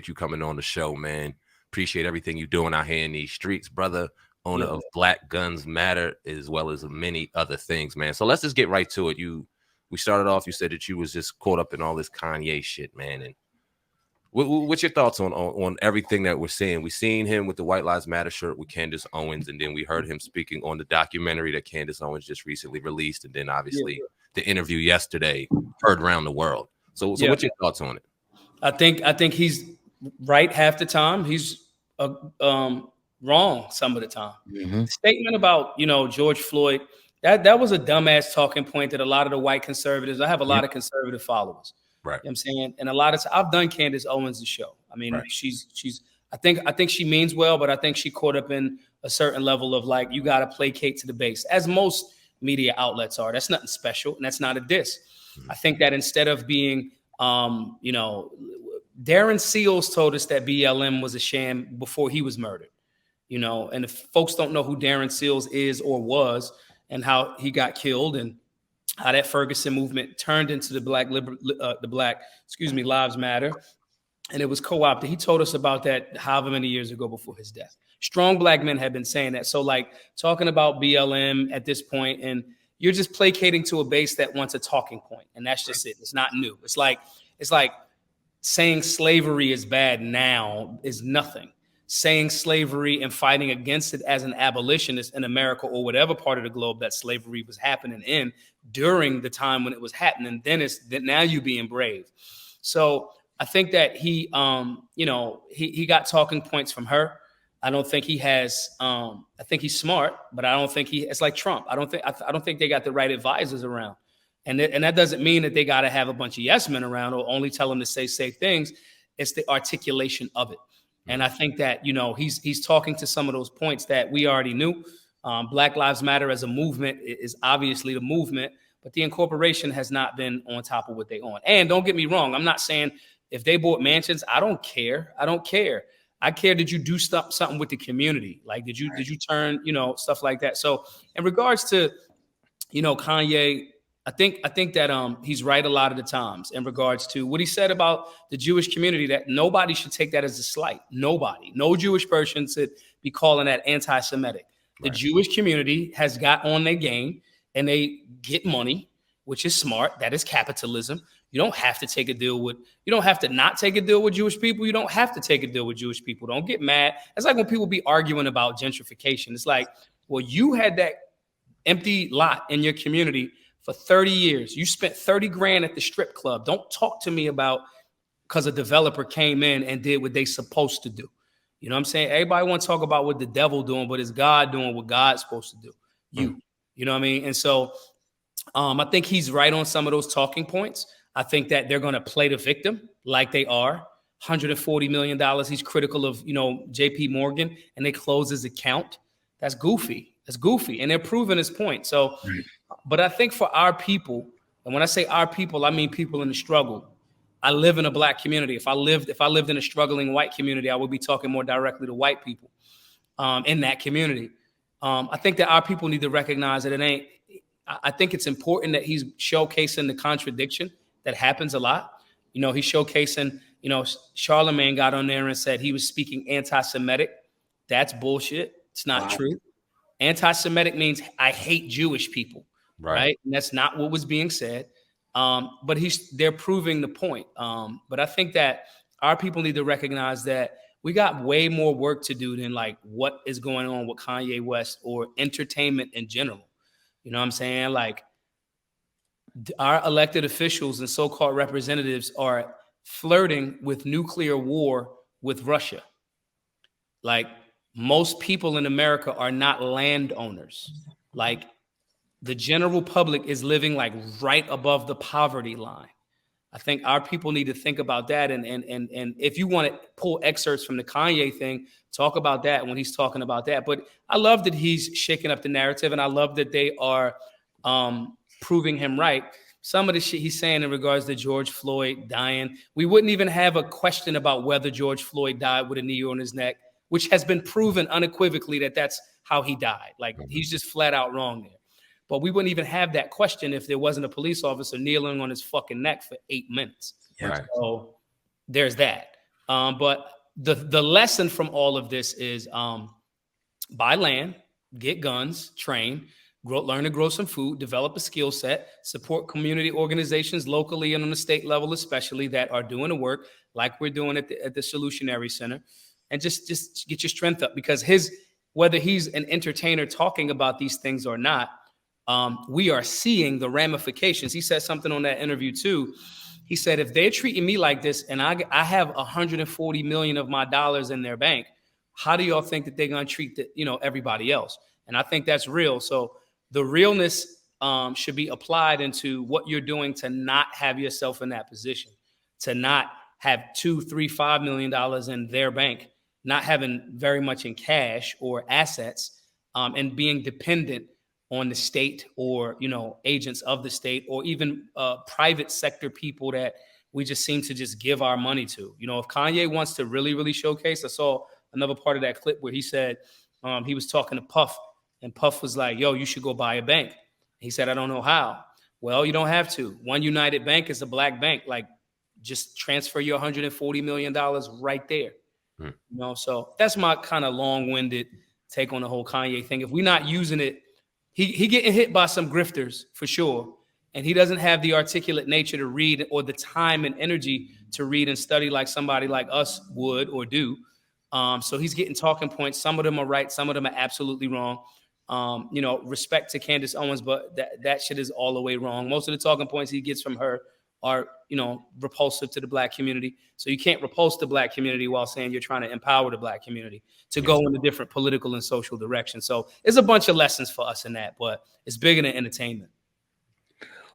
you coming on the show, man. Appreciate everything you're doing out here in these streets, brother. Owner Yeah. of Black Guns Matter, as well as many other things, man. So let's just get right to it. We started off, you said that you was just caught up in all this Kanye shit, man. And what's your thoughts on everything that we're seeing? We seen him with the White Lives Matter shirt with Candace Owens, and then we heard him speaking on the documentary that Candace Owens just recently released, and then obviously the interview yesterday heard around the world. So what's your thoughts on it? I think he's right half the time. He's wrong some of the time. Mm-hmm. The statement about George Floyd, that was a dumbass talking point that a lot of the white conservatives. I have a lot of conservative followers. Right. You know what I'm saying? And a lot of I've done Candace Owens' show. I mean, she's I think she means well, but I think she caught up in a certain level of like, you got to placate to the base, as most media outlets are. That's nothing special, and that's not a diss. I think that instead of being, Darren Seals told us that BLM was a sham before he was murdered, and if folks don't know who Darren Seals is or was and how he got killed and how that Ferguson movement turned into the Black Lives Matter, and it was co-opted. He told us about that however many years ago before his death. Strong Black men have been saying that. So like talking about BLM at this point, and you're just placating to a base that wants a talking point, and that's just it. It's not new. It's like saying slavery is bad now is nothing. Saying slavery and fighting against it as an abolitionist in America or whatever part of the globe that slavery was happening in during the time when it was happening, then it's that now you being brave. So I think that he got talking points from her. I don't think he has. I think he's smart, but I don't think it's like Trump. I don't think they got the right advisors around, and that doesn't mean that they got to have a bunch of yes men around or only tell them to say safe things. It's the articulation of it. And I think that, he's talking to some of those points that we already knew. Black Lives Matter as a movement is obviously the movement, but the incorporation has not been on top of what they on. And don't get me wrong. I'm not saying if they bought mansions, I don't care. I care, did you do something with the community? Like, did you turn, stuff like that? So in regards to, Kanye, I think that he's right a lot of the times in regards to what he said about the Jewish community, that nobody should take that as a slight. Nobody, no Jewish person should be calling that anti-Semitic. The Jewish community has got on their game and they get money, which is smart. That is capitalism. You don't have to take a deal with, you don't have to not take a deal with Jewish people. You don't have to take a deal with Jewish people. Don't get mad. It's like when people be arguing about gentrification. It's like, well, you had that empty lot in your community for 30 years. You spent 30 grand at the strip club. Don't talk to me about because a developer came in and did what they supposed to do. You know what I'm saying? Everybody want to talk about what the devil doing, but it's God doing what God's supposed to do. You know what I mean? And so I think he's right on some of those talking points. I think that they're going to play the victim like they are. $140 million. He's critical of, JP Morgan, and they close his account. That's goofy. And they're proving his point. So, but I think for our people, and when I say our people, I mean people in the struggle. I live in a Black community. If I lived in a struggling white community, I would be talking more directly to white people in that community. I think that our people need to recognize that I think it's important that he's showcasing the contradiction that happens a lot. He's showcasing, Charlemagne got on there and said he was speaking anti-Semitic. That's bullshit. It's not true. Anti-Semitic means I hate Jewish people, right? And that's not what was being said. But they're proving the point. But I think that our people need to recognize that we got way more work to do than like what is going on with Kanye West or entertainment in general. You know what I'm saying? Like our elected officials and so-called representatives are flirting with nuclear war with Russia. Like most people in America are not landowners. Like the general public is living like right above the poverty line. I think our people need to think about that. And if you want to pull excerpts from the Kanye thing, talk about that when he's talking about that. But I love that he's shaking up the narrative, and I love that they are proving him right. Some of the shit he's saying in regards to George Floyd dying, we wouldn't even have a question about whether George Floyd died with a knee on his neck, which has been proven unequivocally that that's how he died. Like he's just flat out wrong there. But we wouldn't even have that question if there wasn't a police officer kneeling on his fucking neck for 8 minutes. Right. So there's that. But the lesson from all of this is buy land, get guns, train, learn to grow some food, develop a skill set, support community organizations locally and on the state level, especially, that are doing the work like we're doing at the Solutionary Center, and just get your strength up, because whether he's an entertainer talking about these things or not, we are seeing the ramifications. He said something on that interview too. He said, if they're treating me like this and I have 140 million of my dollars in their bank, how do y'all think that they're going to treat everybody else? And I think that's real. So the realness should be applied into what you're doing to not have yourself in that position, to not have $2, $3, $5 million in their bank, not having very much in cash or assets, and being dependent on the state or, agents of the state, or even private sector people that we just seem to just give our money to. If Kanye wants to really, really showcase, I saw another part of that clip where he said he was talking to Puff, and Puff was like, yo, you should go buy a bank. He said, I don't know how. Well, you don't have to. One United Bank is a black bank. Like, just transfer your $140 million right there. So that's my kind of long-winded take on the whole Kanye thing. If we're not using it, he getting hit by some grifters for sure, and he doesn't have the articulate nature to read, or the time and energy to read and study like somebody like us would or do. So he's getting talking points. Some of them are right, some of them are absolutely wrong. Respect to Candace Owens, but that shit is all the way wrong. Most of the talking points he gets from her are, repulsive to the black community. So you can't repulse the black community while saying you're trying to empower the black community to go in a different political and social direction. So there's a bunch of lessons for us in that, but it's bigger than entertainment.